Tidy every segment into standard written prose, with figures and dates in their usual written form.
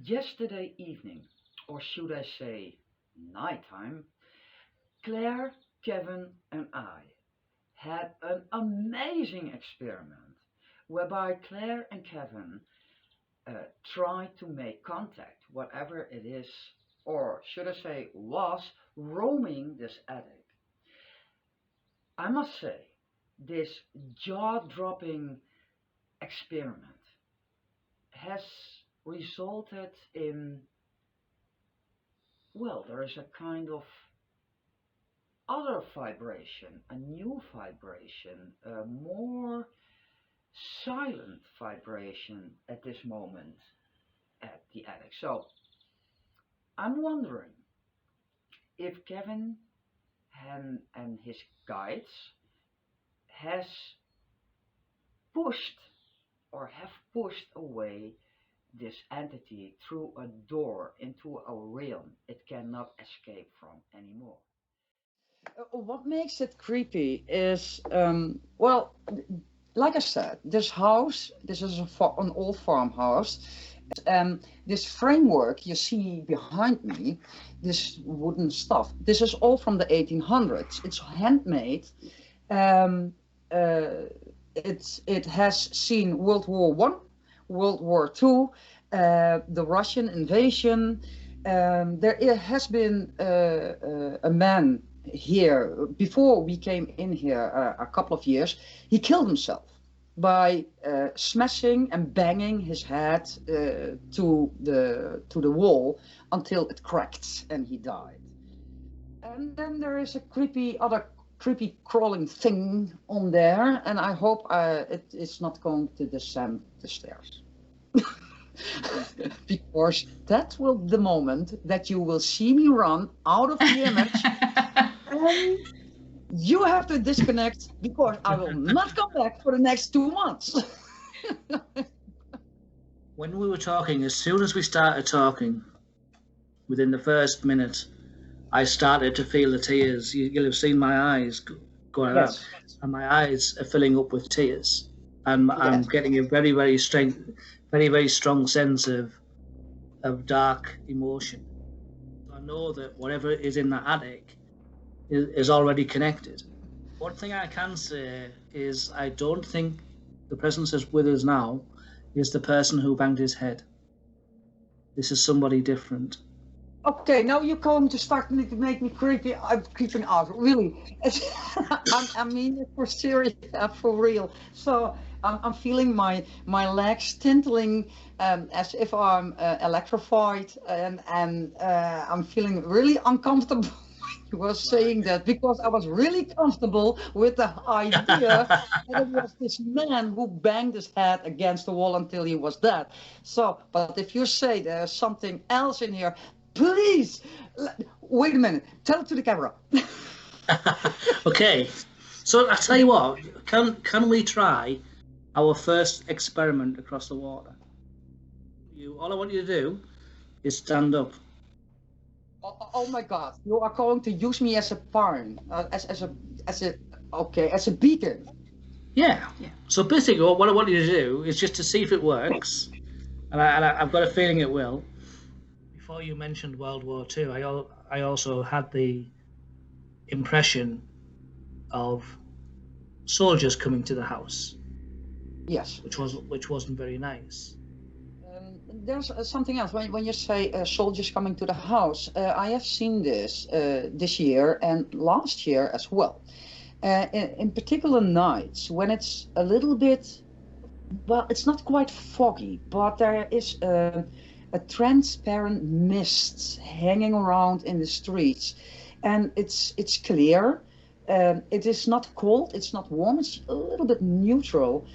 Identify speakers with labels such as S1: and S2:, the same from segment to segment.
S1: Yesterday evening, or should I say nighttime, Claire, Kevin, and I had an amazing experiment whereby Claire and Kevin tried to make contact, whatever it is, or should I say, was roaming this attic. I must say, this jaw dropping experiment has resulted in, well, there is a kind of other vibration, a new vibration, a more silent vibration at this moment at the attic. So I'm wondering if Kevin and his guides has pushed or have pushed away this entity through a door into a realm it cannot escape from anymore. What makes it creepy is, well, like I said, this house, this is an old farmhouse. This framework you see behind me, this wooden stuff, this is all from the 1800s. It's handmade. Um, it has seen World War One, World War Two, the Russian invasion. There has been a man here before we came in here a couple of years. He killed himself by smashing and banging his head to the wall until it cracked and he died. And then there is a creepy crawling thing on there, and I hope it's not going to descend the stairs. Because that will be the moment that you will see me run out of the image. And you have to disconnect because I will not come back for the next 2 months.
S2: When we were talking, as soon as we started talking, within the first minute, I started to feel the tears. You'll have seen my eyes going out,
S1: Yes.
S2: and my eyes are filling up with tears. And I'm getting a very, very strong sense of dark emotion. I know that whatever is in the attic is already connected. One thing I can say is I don't think the presence that's with us now is the person who banged his head. This is somebody different.
S1: Okay, now you're going to start to make me creepy. I'm creeping out, really. I mean it for serious, for real. So I'm feeling my legs tingling as if I'm electrified, and I'm feeling really uncomfortable. You were saying that because I was really comfortable with the idea that it was this man who banged his head against the wall until he was dead. So, but if you say there's something else in here, please, wait a minute, tell it to the camera.
S2: Okay, so I tell you what, can we try our first experiment across the water? All I want you to do is stand up.
S1: Oh my God! You are going to use me as a pawn, as a beacon.
S2: Yeah. So basically, what I want you to do is just to see if it works, and I've got a feeling it will. Before you mentioned World War II, I also had the impression of soldiers coming to the house.
S1: Yes.
S2: Which wasn't very nice.
S1: There's something else. When you say soldiers coming to the house, I have seen this year and last year as well. In particular nights when it's a little bit, well, it's not quite foggy, but there is a transparent mist hanging around in the streets, and it's clear. It is not cold, it's not warm, it's a little bit neutral.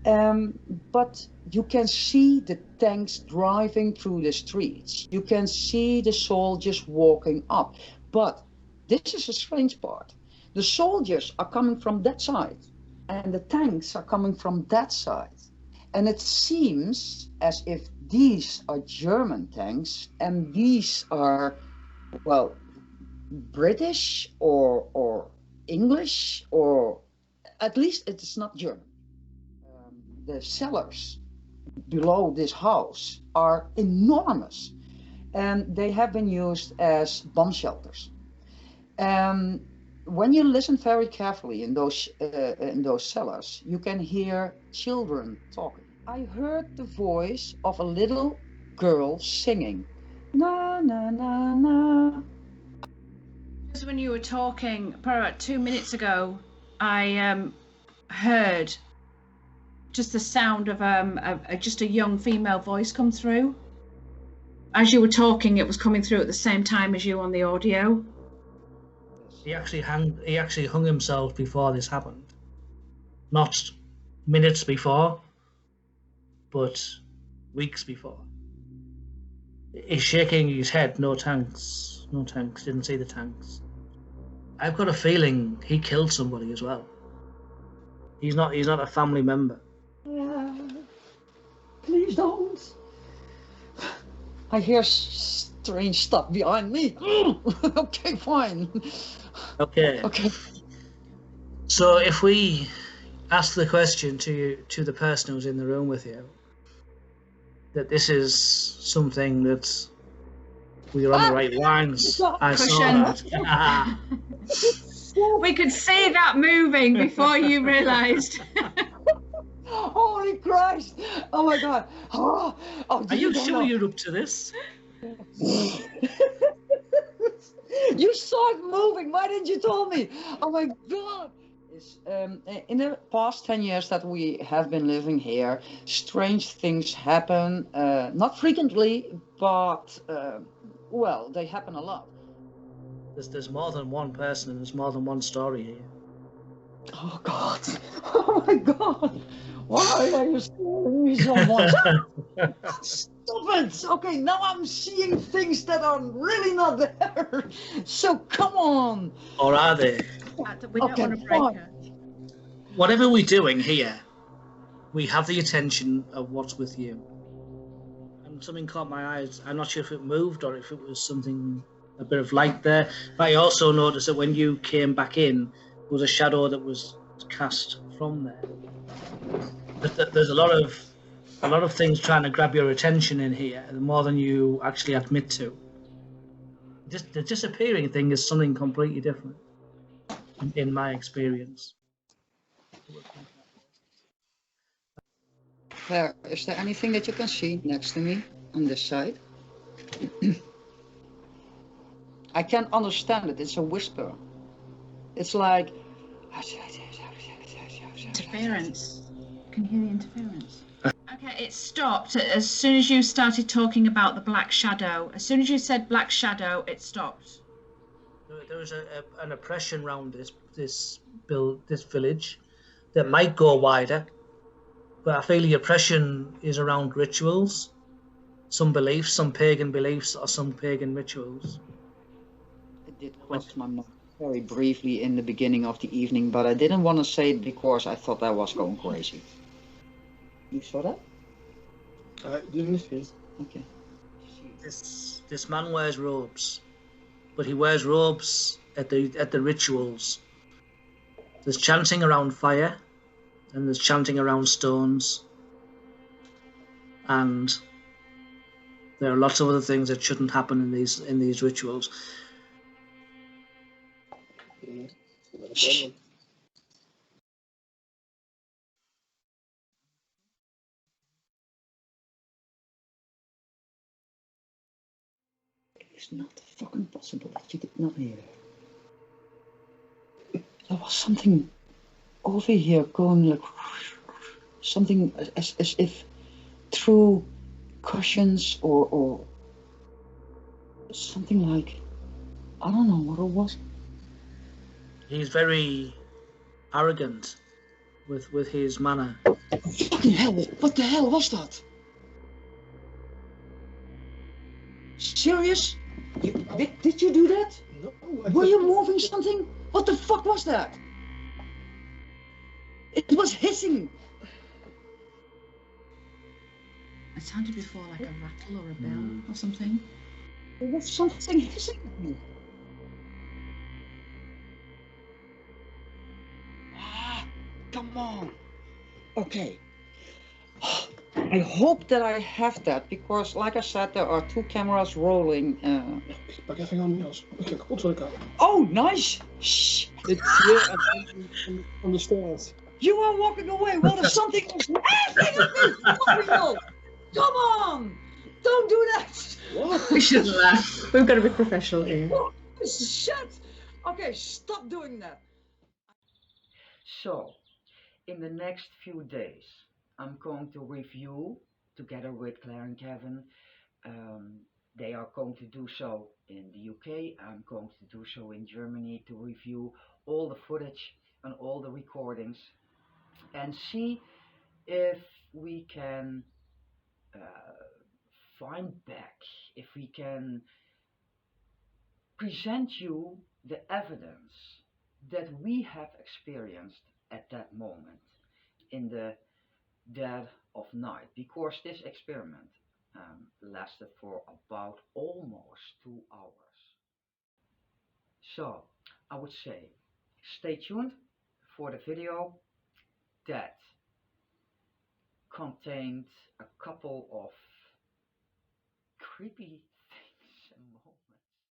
S1: But you can see the tanks driving through the streets. You can see the soldiers walking up. But this is a strange part. The soldiers are coming from that side, and the tanks are coming from that side. And it seems as if these are German tanks, and these are, well, British or English, or at least it is not German. The cellars below this house are enormous, and they have been used as bomb shelters. When you listen very carefully in those cellars, you can hear children talking. I heard the voice of a little girl singing, na na na na.
S3: Just when you were talking, probably about 2 minutes ago, I heard just the sound of just a young female voice come through. As you were talking, it was coming through at the same time as you on the audio.
S2: He actually hung himself before this happened. Not minutes before, but weeks before. He's shaking his head. No tanks. No tanks. Didn't see the tanks. I've got a feeling he killed somebody as well. He's not a family member.
S1: Please don't. I hear strange stuff behind me. Okay, fine.
S2: Okay. So if we ask the question to the person who's in the room with you, that this is something that we are on the right lines. I saw that.
S3: We could see that moving before you realised.
S1: Holy Christ! Oh my God! Oh,
S2: are you sure you're up to this?
S1: You saw it moving. Why didn't you tell me? Oh my God! In the past 10 years that we have been living here, strange things happen. Not frequently, but well, they happen a lot.
S2: There's more than one person and there's more than one story here.
S1: Oh God! Oh my God! Why are you scaring me so much? Stop it! Okay, now I'm seeing things that are really not there. So come on.
S2: Or are they?
S3: We don't want to break her.
S2: Whatever we're doing here, we have the attention of what's with you. And something caught my eyes. I'm not sure if it moved or if it was something, a bit of light there. But I also noticed that when you came back in, there was a shadow that was cast from there. There's a lot of things trying to grab your attention in here, more than you actually admit to. Just the disappearing thing is something completely different, in my experience.
S1: Claire, is there anything that you can see next to me on this side? I can't understand it. It's a whisper. It's like
S3: Interference. Can you hear the interference? Okay, it stopped as soon as you started talking about the black shadow. As soon as you said black shadow, it stopped.
S2: There was an oppression around this village that might go wider, but I feel the oppression is around rituals, some beliefs, some pagan beliefs, or some pagan rituals.
S1: It did cross my mind very briefly in the beginning of the evening, but I didn't want to say it because I thought I was going crazy. You saw that?
S4: I didn't see.
S1: Okay.
S2: This man wears robes, but he wears robes at the rituals. There's chanting around fire, and there's chanting around stones, and there are lots of other things that shouldn't happen in these rituals.
S1: Shh. It's not fucking possible that you did not hear. There was something over here going like something as if through cushions or something like, I don't know what it was.
S2: He's very arrogant with his manner.
S1: Fucking hell, what the hell was that? Serious? Did you do that?
S4: No,
S1: Were you moving something? What the fuck was that? It was hissing.
S3: It sounded before like a rattle or a bell or something.
S1: There was something hissing at me. Come on. Okay. I hope that I have that because, like I said, there are 2 cameras rolling.
S4: Ik pak even aan jas. Kijk, kapot voor de kamer.
S1: Oh, nice! Shh!
S4: It's here on the stairs.
S1: You are walking away. Well, there's something else laughing at me. Gabriel, come on! Don't do that.
S4: What?
S5: We shouldn't laugh. We've got to be professional here.
S1: Shit! Okay, stop doing that. So, in the next few days, I'm going to review together with Claire and Kevin. They are going to do so in the UK. I'm going to do so in Germany to review all the footage and all the recordings and see if we can find back, if we can present you the evidence that we have experienced at that moment in the dead of night, because this experiment lasted for about almost 2 hours. So I would say stay tuned for the video that contained a couple of creepy